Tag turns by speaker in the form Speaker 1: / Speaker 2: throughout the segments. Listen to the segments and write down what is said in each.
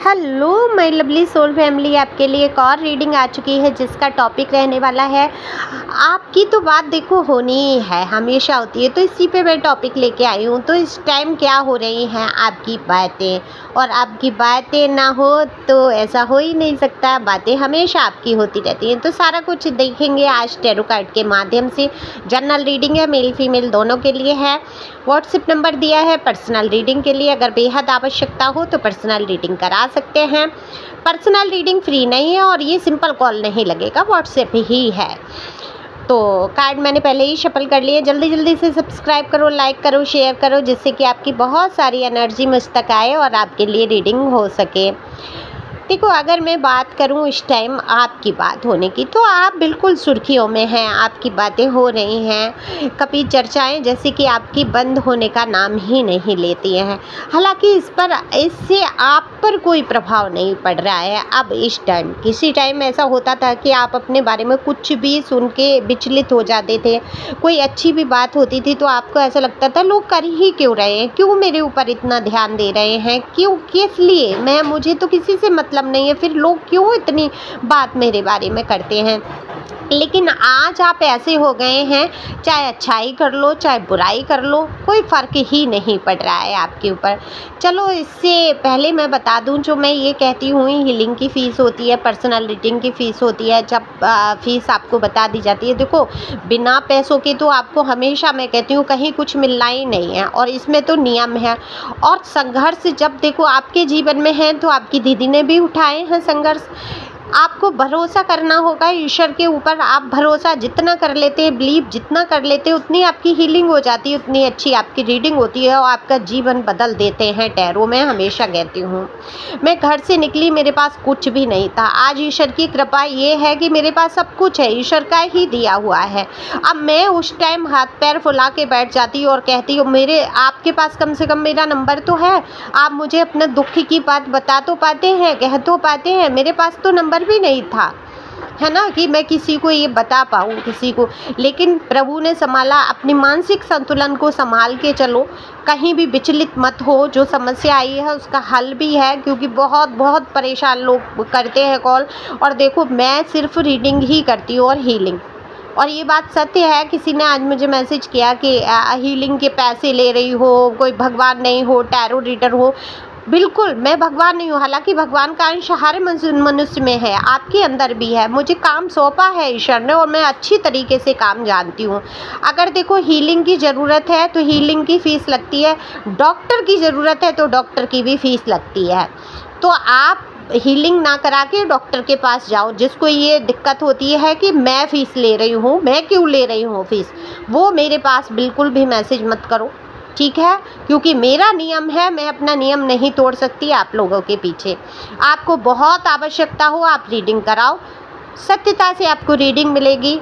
Speaker 1: Hello my lovely soul family, आपके लिए एक और रीडिंग आ चुकी है जिसका टॉपिक रहने वाला है आपकी तो बात देखो होनी ही है, हमेशा होती है। तो इसी पे मैं टॉपिक लेके आई हूँ। तो इस टाइम क्या हो रही हैं आपकी बातें, और आपकी बातें ना हो तो ऐसा हो ही नहीं सकता। बातें हमेशा आपकी होती रहती हैं। तो सारा कुछ देखेंगे आज टैरो कार्ड के माध्यम से। जनरल रीडिंग है, मेल फीमेल दोनों के लिए है। व्हाट्सएप नंबर दिया है पर्सनल रीडिंग के लिए। अगर बेहद आवश्यकता हो तो पर्सनल रीडिंग करा सकते हैं। पर्सनल रीडिंग फ्री नहीं है और ये सिंपल कॉल नहीं लगेगा, व्हाट्सएप ही है। तो कार्ड मैंने पहले ही शफल कर लिए। जल्दी जल्दी से सब्सक्राइब करो, लाइक करो, शेयर करो, जिससे कि आपकी बहुत सारी एनर्जी मुझ तक आए और आपके लिए रीडिंग हो सके। देखो, अगर मैं बात करूं इस टाइम आपकी बात होने की, तो आप बिल्कुल सुर्खियों में हैं। आपकी बातें हो रही हैं, कभी चर्चाएं जैसे कि आपकी बंद होने का नाम ही नहीं लेती हैं। हालांकि इससे आप पर कोई प्रभाव नहीं पड़ रहा है अब इस टाइम। किसी टाइम ऐसा होता था कि आप अपने बारे में कुछ भी सुन के विचलित हो जाते थे। कोई अच्छी भी बात होती थी तो आपको ऐसा लगता था लोग कर ही क्यों रहे हैं, क्यों मेरे ऊपर इतना ध्यान दे रहे हैं, क्यों, किस लिए, मुझे तो किसी से मतलब नहीं है, फिर लोग क्यों इतनी बात मेरे बारे में करते हैं। लेकिन आज आप ऐसे हो गए हैं, चाहे अच्छाई कर लो चाहे बुराई कर लो, कोई फ़र्क ही नहीं पड़ रहा है आपके ऊपर। चलो, इससे पहले मैं बता दूं, जो मैं ये कहती हूँ हीलिंग की फ़ीस होती है, पर्सनल रीडिंग की फ़ीस होती है। जब फ़ीस आपको बता दी जाती है, देखो बिना पैसों के तो आपको हमेशा मैं कहती हूँ कहीं कुछ मिलना ही नहीं है, और इसमें तो नियम है। और संघर्ष जब देखो आपके जीवन में है, तो आपकी दीदी ने भी उठाए हैं संघर्ष। आपको भरोसा करना होगा ईश्वर के ऊपर। आप भरोसा जितना कर लेते हैं, बिलीव जितना कर लेते हैं, उतनी आपकी हीलिंग हो जाती है, उतनी अच्छी आपकी रीडिंग होती है और आपका जीवन बदल देते हैं टैरो। मैं हमेशा कहती हूँ, मैं घर से निकली, मेरे पास कुछ भी नहीं था। आज ईश्वर की कृपा ये है कि मेरे पास सब कुछ है, ईश्वर का ही दिया हुआ है। अब मैं उस टाइम हाथ पैर फुला के बैठ जाती और कहती हूँ मेरे आपके पास कम से कम मेरा नंबर तो है, आप मुझे अपने दुख की बात बता तो पाते हैं, कह तो पाते हैं। मेरे पास तो नंबर भी नहीं था, है ना, कि मैं किसी को ये बता पाऊँ किसी को। लेकिन प्रभु ने संभाला। अपनी मानसिक संतुलन को संभाल के चलो, कहीं भी विचलित मत हो। जो समस्या आई है उसका हल भी है, क्योंकि बहुत बहुत परेशान लोग करते हैं कॉल। और देखो, मैं सिर्फ रीडिंग ही करती हूँ और हीलिंग। और ये बात सत्य है, किसी ने आज मुझे मैसेज किया कि हीलिंग के पैसे ले रही हो, कोई भगवान नहीं हो, टैरो रीडर हो। बिल्कुल, मैं भगवान नहीं हूँ। हालांकि भगवान का अंश हर मनुष्य में है, आपके अंदर भी है। मुझे काम सौंपा है ईश्वर ने और मैं अच्छी तरीके से काम जानती हूँ। अगर देखो हीलिंग की ज़रूरत है तो हीलिंग की फ़ीस लगती है, डॉक्टर की ज़रूरत है तो डॉक्टर की भी फ़ीस लगती है। तो आप हीलिंग ना करा के डॉक्टर के पास जाओ। जिसको ये दिक्कत होती है कि मैं फ़ीस ले रही हूँ, मैं क्यों ले रही हूँ फ़ीस, वो मेरे पास बिल्कुल भी मैसेज मत करो, ठीक है। क्योंकि मेरा नियम है, मैं अपना नियम नहीं तोड़ सकती आप लोगों के पीछे। आपको बहुत आवश्यकता हो, आप रीडिंग कराओ, सत्यता से आपको रीडिंग मिलेगी।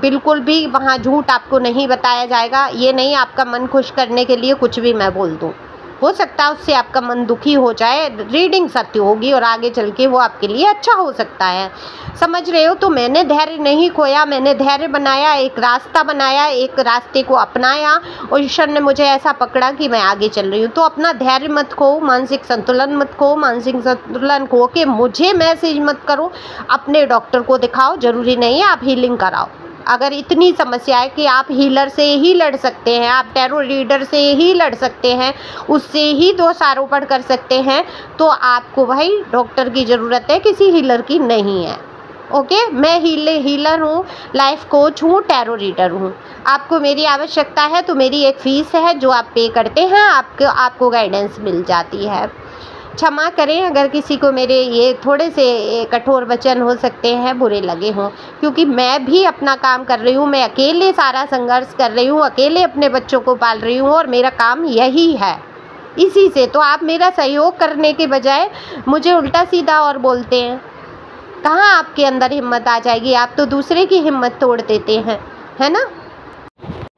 Speaker 1: बिल्कुल भी वहाँ झूठ आपको नहीं बताया जाएगा। ये नहीं आपका मन खुश करने के लिए कुछ भी मैं बोल दूँ, हो सकता है उससे आपका मन दुखी हो जाए। रीडिंग सत्य होगी और आगे चल के वो आपके लिए अच्छा हो सकता है, समझ रहे हो। तो मैंने धैर्य नहीं खोया, मैंने धैर्य बनाया, एक रास्ता बनाया, एक रास्ते को अपनाया और ईश्वर ने मुझे ऐसा पकड़ा कि मैं आगे चल रही हूँ। तो अपना धैर्य मत खो, मानसिक संतुलन मत खो। मानसिक संतुलन खो के मुझे मैसेज मत करो, अपने डॉक्टर को दिखाओ। ज़रूरी नहीं है आप हीलिंग कराओ। अगर इतनी समस्या है कि आप हीलर से ही लड़ सकते हैं, आप टैरो रीडर से ही लड़ सकते हैं, उससे ही दोष आरोपण कर सकते हैं, तो आपको भाई डॉक्टर की ज़रूरत है, किसी हीलर की नहीं है। ओके, मैं हीलर हूँ, लाइफ कोच हूँ, टैरो रीडर हूँ। आपको मेरी आवश्यकता है तो मेरी एक फ़ीस है जो आप पे करते हैं, आपको गाइडेंस मिल जाती है। क्षमा करें अगर किसी को मेरे ये थोड़े से कठोर वचन हो सकते हैं बुरे लगे हों, क्योंकि मैं भी अपना काम कर रही हूँ। मैं अकेले सारा संघर्ष कर रही हूँ, अकेले अपने बच्चों को पाल रही हूँ और मेरा काम यही है। इसी से तो आप मेरा सहयोग करने के बजाय मुझे उल्टा सीधा और बोलते हैं। कहाँ आपके अंदर हिम्मत आ जाएगी, आप तो दूसरे की हिम्मत तोड़ देते हैं, है ना।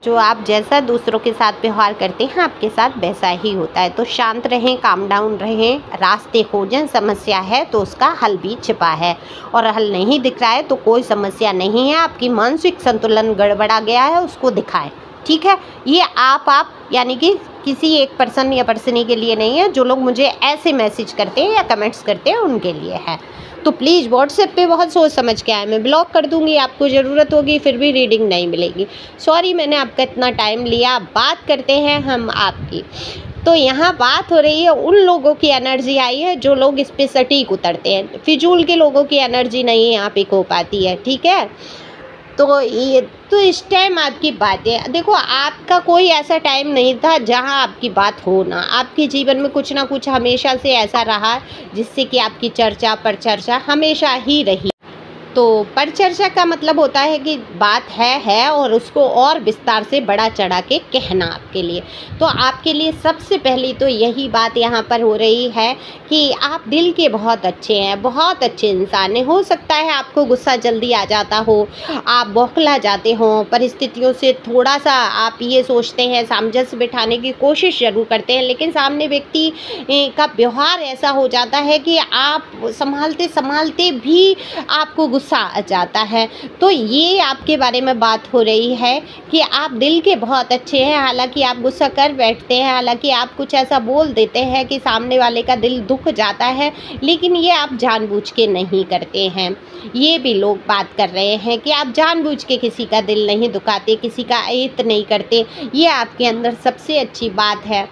Speaker 1: जो आप जैसा दूसरों के साथ व्यवहार करते हैं आपके साथ वैसा ही होता है। तो शांत रहें, काम डाउन रहें, रास्ते खोजें। समस्या है तो उसका हल भी छिपा है, और हल नहीं दिख रहा है तो कोई समस्या नहीं है, आपकी मानसिक संतुलन गड़बड़ा गया है, उसको दिखाएं, ठीक है। ये आप यानी कि किसी एक पर्सन या पर्सनी के लिए नहीं है, जो लोग मुझे ऐसे मैसेज करते हैं या कमेंट्स करते हैं उनके लिए है। तो प्लीज़ व्हाट्सएप पे बहुत सोच समझ के आए, मैं ब्लॉक कर दूँगी, आपको ज़रूरत होगी फिर भी रीडिंग नहीं मिलेगी। सॉरी मैंने आपका इतना टाइम लिया। बात करते हैं हम आपकी। तो यहाँ बात हो रही है उन लोगों की एनर्जी आई है जो लोग इस पे सटीक उतरते हैं। फिजूल के लोगों की एनर्जी नहीं यहाँ पे हो पाती है, ठीक है। तो इस टाइम आपकी बातें देखो, आपका कोई ऐसा टाइम नहीं था जहाँ आपकी बात हो ना। आपके जीवन में कुछ ना कुछ हमेशा से ऐसा रहा जिससे कि आपकी चर्चा पर हमेशा ही रही। तो परिचर्चा का मतलब होता है कि बात है और उसको और विस्तार से बड़ा चढ़ा के कहना आपके लिए। तो आपके लिए सबसे पहली तो यही बात यहाँ पर हो रही है कि आप दिल के बहुत अच्छे हैं, बहुत अच्छे इंसान हैं। हो सकता है आपको गुस्सा जल्दी आ जाता हो, आप बौखला जाते हो परिस्थितियों से, थोड़ा सा आप ये सोचते हैं, सामंजस्य बिठाने की कोशिश ज़रूर करते हैं, लेकिन सामने व्यक्ति का व्यवहार ऐसा हो जाता है कि आप संभालते संभालते भी आपको गुस्सा आ जाता है। तो ये आपके बारे में बात हो रही है कि आप दिल के बहुत अच्छे हैं, हालांकि आप गुस्सा कर बैठते हैं, हालांकि आप कुछ ऐसा बोल देते हैं कि सामने वाले का दिल दुख जाता है, लेकिन ये आप जानबूझ के नहीं करते हैं। ये भी लोग बात कर रहे हैं कि आप जानबूझ के किसी का दिल नहीं दुखाते, किसी का अहित नहीं करते। ये आपके अंदर सबसे अच्छी बात है।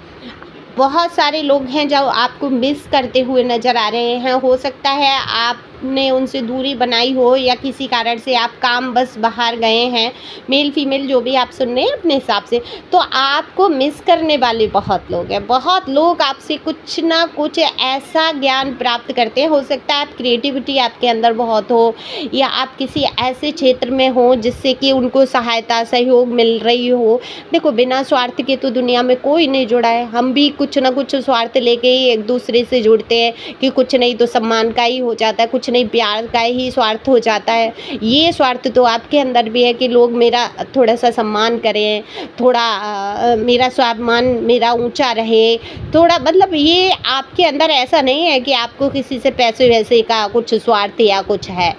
Speaker 1: बहुत सारे लोग हैं जो आपको मिस करते हुए नज़र आ रहे हैं। हो सकता है आपने उनसे दूरी बनाई हो या किसी कारण से आप काम बस बाहर गए हैं, मेल फीमेल जो भी आप सुन रहे हैं अपने हिसाब से। तो आपको मिस करने वाले बहुत लोग हैं। बहुत लोग आपसे कुछ ना कुछ ऐसा ज्ञान प्राप्त करते हैं। हो सकता है आप क्रिएटिविटी आपके अंदर बहुत हो या आप किसी ऐसे क्षेत्र में हो जिससे कि उनको सहायता सहयोग मिल रही हो। देखो, बिना स्वार्थ के तो दुनिया में कोई नहीं जुड़ा है। हम भी कुछ ना कुछ स्वार्थ लेके ही एक दूसरे से जुड़ते हैं कि कुछ नहीं तो सम्मान का ही हो जाता है, कुछ नहीं प्यार का ही स्वार्थ हो जाता है। ये स्वार्थ तो आपके अंदर भी है कि लोग मेरा थोड़ा सा सम्मान करें, थोड़ा मेरा स्वाभिमान मेरा ऊंचा रहे, थोड़ा मतलब ये आपके अंदर ऐसा नहीं है कि आपको किसी से पैसे वैसे का कुछ स्वार्थ या कुछ है।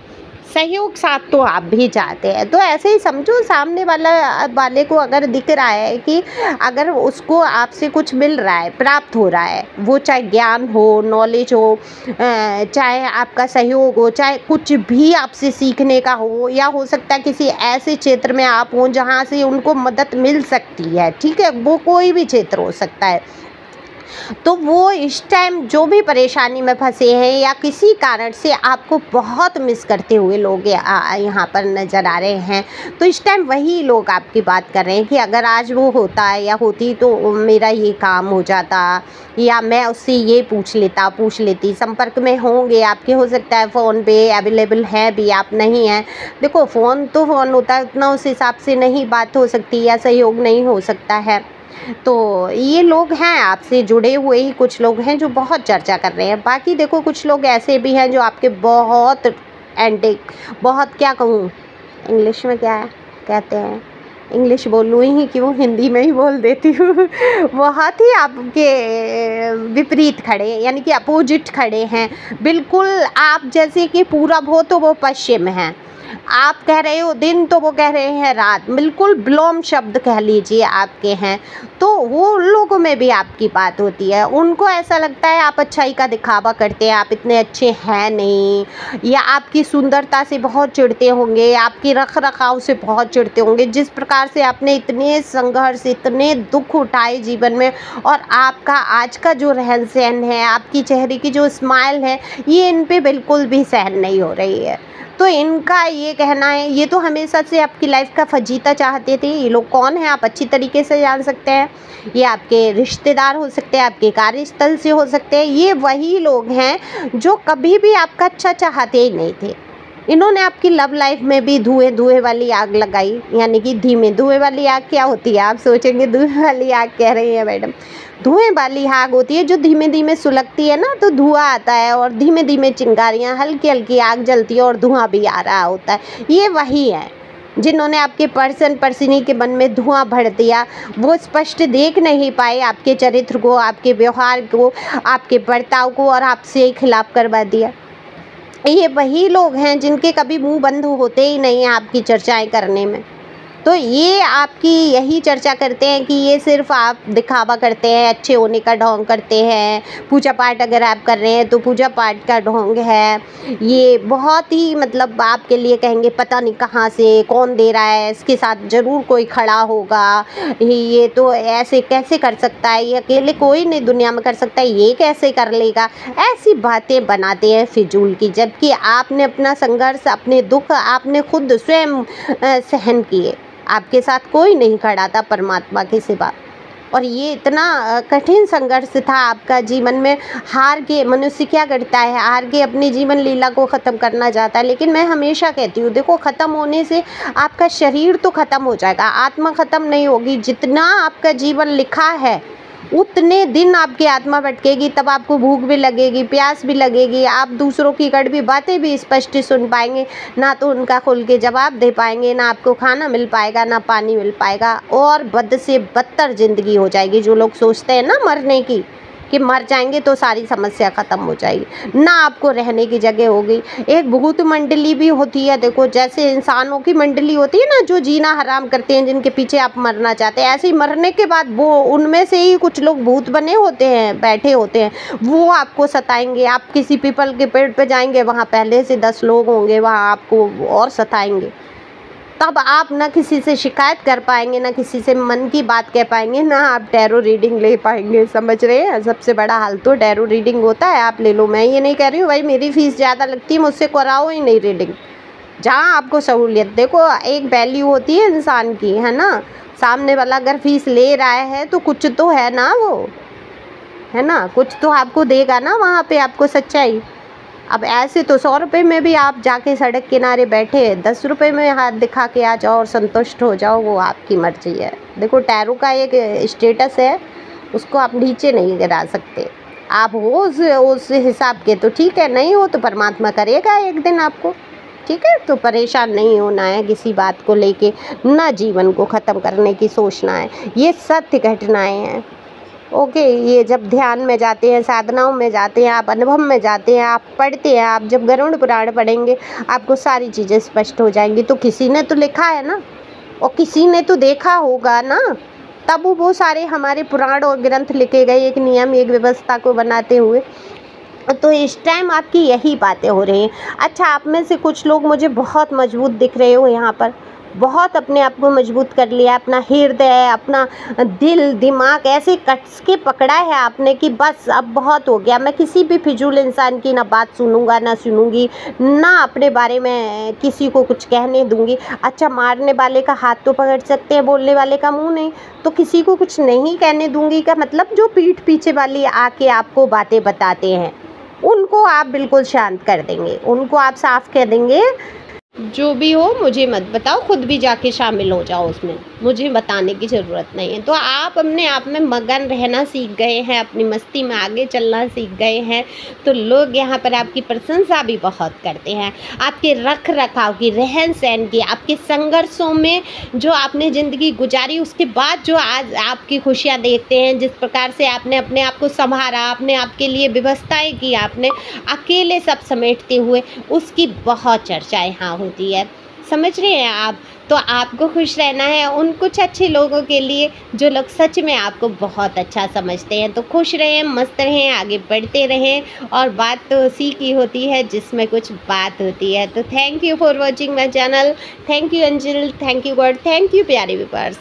Speaker 1: सहयोग साथ तो आप भी चाहते हैं। तो ऐसे ही समझो, सामने वाले को अगर दिख रहा है कि अगर उसको आपसे कुछ मिल रहा है, प्राप्त हो रहा है, वो चाहे ज्ञान हो, नॉलेज हो, चाहे आपका सहयोग हो, चाहे कुछ भी आपसे सीखने का हो, या हो सकता है किसी ऐसे क्षेत्र में आप हो जहाँ से उनको मदद मिल सकती है, ठीक है, वो कोई भी क्षेत्र हो सकता है। तो वो इस टाइम जो भी परेशानी में फंसे हैं या किसी कारण से आपको बहुत मिस करते हुए लोग यहाँ पर नज़र आ रहे हैं। तो इस टाइम वही लोग आपकी बात कर रहे हैं कि अगर आज वो होता है या होती तो मेरा ये काम हो जाता, या मैं उससे ये पूछ लेती। संपर्क में होंगे आपके, हो सकता है फ़ोन पे अवेलेबल है भी, आप नहीं हैं। देखो, फ़ोन तो फ़ोन होता है, उतना उस हिसाब से नहीं बात हो सकती या सहयोग नहीं हो सकता है। तो ये लोग हैं आपसे जुड़े हुए ही कुछ लोग हैं जो बहुत चर्चा कर रहे हैं। बाकी देखो, कुछ लोग ऐसे भी हैं जो आपके बहुत बहुत क्या कहूँ, इंग्लिश में क्या कहते हैं, इंग्लिश बोलूँ ही क्यों, हिंदी में ही बोल देती हूँ बहुत ही आपके विपरीत खड़े, यानी कि अपोजिट खड़े हैं। बिल्कुल आप जैसे कि पूरब हो तो वो पश्चिम हैं, आप कह रहे हो दिन तो वो कह रहे हैं रात, बिल्कुल विलोम शब्द कह लीजिए आपके हैं। तो वो लोगों में भी आपकी बात होती है, उनको ऐसा लगता है आप अच्छाई का दिखावा करते हैं, आप इतने अच्छे हैं नहीं, या आपकी सुंदरता से बहुत चिढ़ते होंगे, आपकी रख रखाव से बहुत चिढ़ते होंगे। जिस प्रकार से आपने इतने संघर्ष, इतने दुख उठाए जीवन में, और आपका आज का जो रहन सहन है, आपकी चेहरे की जो स्माइल है, ये इन पे बिल्कुल भी सहन नहीं हो रही है। तो इनका ये कहना है, ये तो हमेशा से आपकी लाइफ का फजीता चाहते थे। ये लोग कौन है आप अच्छी तरीके से जान सकते हैं। ये आपके रिश्तेदार हो सकते हैं, आपके कार्यस्थल से हो सकते हैं। ये वही लोग हैं जो कभी भी आपका अच्छा चाहते ही नहीं थे। इन्होंने आपकी लव लाइफ में भी धुएं वाली आग लगाई, यानी कि धीमे धुएं वाली आग क्या होती है, आप सोचेंगे धुएं वाली आग कह रही है मैडम। धुएं वाली आग होती है जो धीमे धीमे सुलगती है ना, तो धुआं आता है और धीमे धीमे चिंगारियाँ, हल्की हल्की आग जलती है और धुआं भी आ रहा होता है। ये वही है जिन्होंने आपके पर्सनी के मन में धुआं भर दिया। वो स्पष्ट देख नहीं पाए आपके चरित्र को, आपके व्यवहार को, आपके बर्ताव को, और आपसे खिलाफ करवा दिया। ये वही लोग हैं जिनके कभी मुंह बंद होते ही नहीं हैं आपकी चर्चाएं करने में। तो ये आपकी यही चर्चा करते हैं कि ये सिर्फ आप दिखावा करते हैं, अच्छे होने का ढोंग करते हैं। पूजा पाठ अगर आप कर रहे हैं तो पूजा पाठ का ढोंग है। ये बहुत ही मतलब आपके लिए कहेंगे पता नहीं कहाँ से कौन दे रहा है, इसके साथ ज़रूर कोई खड़ा होगा, ये तो ऐसे कैसे कर सकता है, ये अकेले कोई नहीं दुनिया में कर सकता है, ये कैसे कर लेगा। ऐसी बातें बनाते हैं फिजूल की, जबकि आपने अपना संघर्ष, अपने दुख आपने खुद स्वयं सहन किए। आपके साथ कोई नहीं खड़ा था परमात्मा के सिवा। और ये इतना कठिन संघर्ष था आपका जीवन में। हार के मनुष्य क्या करता है, हार के अपनी जीवन लीला को ख़त्म करना चाहता है। लेकिन मैं हमेशा कहती हूँ, देखो ख़त्म होने से आपका शरीर तो ख़त्म हो जाएगा, आत्मा ख़त्म नहीं होगी। जितना आपका जीवन लिखा है उतने दिन आपकी आत्मा भटकेगी, तब आपको भूख भी लगेगी, प्यास भी लगेगी, आप दूसरों की कड़वी बातें भी स्पष्ट सुन पाएंगे, ना तो उनका खुल के जवाब दे पाएंगे, ना आपको खाना मिल पाएगा, ना पानी मिल पाएगा, और बद से बदतर ज़िंदगी हो जाएगी। जो लोग सोचते हैं ना मरने की, कि मर जाएंगे तो सारी समस्या ख़त्म हो जाएगी, ना आपको रहने की जगह होगी। एक भूत मंडली भी होती है, देखो जैसे इंसानों की मंडली होती है ना, जो जीना हराम करते हैं, जिनके पीछे आप मरना चाहते हैं, ऐसे ही मरने के बाद वो उनमें से ही कुछ लोग भूत बने होते हैं, बैठे होते हैं, वो आपको सताएंगे। आप किसी पीपल के पेड़ पे जाएंगे, वहाँ पहले से 10 लोग होंगे, वहाँ आपको और सताएंगे। तब आप ना किसी से शिकायत कर पाएंगे, ना किसी से मन की बात कह पाएंगे, ना आप टैरो रीडिंग ले पाएंगे। समझ रहे हैं, सबसे बड़ा हाल तो टैरो रीडिंग होता है। आप ले लो, मैं ये नहीं कह रही हूँ भाई मेरी फ़ीस ज़्यादा लगती है, मुझसे कराओ ही नहीं रीडिंग। जहाँ आपको सहूलियत, देखो एक वैल्यू होती है इंसान की, है ना। सामने वाला अगर फ़ीस ले रहा है तो कुछ तो है ना, वो है ना, कुछ तो आपको देगा ना वहाँ पे आपको सच्चाई। अब ऐसे तो 100 रुपये में भी आप जाके सड़क किनारे बैठे 10 रुपये में हाथ दिखा के आ जाओ और संतुष्ट हो जाओ, वो आपकी मर्जी है। देखो टैरो का एक स्टेटस है, उसको आप नीचे नहीं गिरा सकते। आप हो उस हिसाब के तो ठीक है, नहीं हो तो परमात्मा करेगा एक दिन आपको, ठीक है। तो परेशान नहीं होना है किसी बात को लेके, ना जीवन को ख़त्म करने की सोचना है। ये सत्य घटनाएं हैं, ओके। ये जब ध्यान में जाते हैं, साधनाओं में जाते हैं, आप अनुभव में जाते हैं, आप पढ़ते हैं, आप जब गरुड़ पुराण पढ़ेंगे आपको सारी चीज़ें स्पष्ट हो जाएंगी। तो किसी ने तो लिखा है ना, और किसी ने तो देखा होगा ना, तब वो सारे हमारे पुराण और ग्रंथ लिखे गए एक नियम, एक व्यवस्था को बनाते हुए। तो इस टाइम आपकी यही बातें हो रही हैं। अच्छा, आप में से कुछ लोग मुझे बहुत मजबूत दिख रहे हो, यहाँ पर बहुत अपने आप को मजबूत कर लिया, अपना हृदय, अपना दिल दिमाग ऐसे कस के पकड़ा है आपने कि बस अब बहुत हो गया, मैं किसी भी फिजूल इंसान की ना बात सुनूंगा, ना सुनूंगी, ना अपने बारे में किसी को कुछ कहने दूंगी। अच्छा, मारने वाले का हाथ तो पकड़ सकते हैं, बोलने वाले का मुंह नहीं, तो किसी को कुछ नहीं कहने दूंगी का मतलब जो पीठ पीछे वाली आके आपको बातें बताते हैं उनको आप बिल्कुल शांत कर देंगे, उनको आप साफ कह देंगे जो भी हो मुझे मत बताओ, खुद भी जाके शामिल हो जाओ उसमें, मुझे बताने की ज़रूरत नहीं है। तो आप अपने आप में मगन रहना सीख गए हैं, अपनी मस्ती में आगे चलना सीख गए हैं, तो लोग यहाँ पर आपकी प्रशंसा भी बहुत करते हैं, आपके रख रखाव की, रहन सहन की, आपके संघर्षों में जो आपने ज़िंदगी गुजारी, उसके बाद जो आज आपकी खुशियाँ देखते हैं, जिस प्रकार से आपने अपने आप को संभाला, आपने आपके लिए व्यवस्थाएँ की, आपने अकेले सब समेटते हुए, उसकी बहुत चर्चा यहाँ होती है। समझ रहे हैं आप। तो आपको खुश रहना है उन कुछ अच्छे लोगों के लिए जो लोग सच में आपको बहुत अच्छा समझते हैं। तो खुश रहें, मस्त रहें, आगे बढ़ते रहें, और बात तो उसी की होती है जिसमें कुछ बात होती है। तो thank you for watching my channel, thank you अंजल, thank you God, thank you प्यारे व्यूअर्स।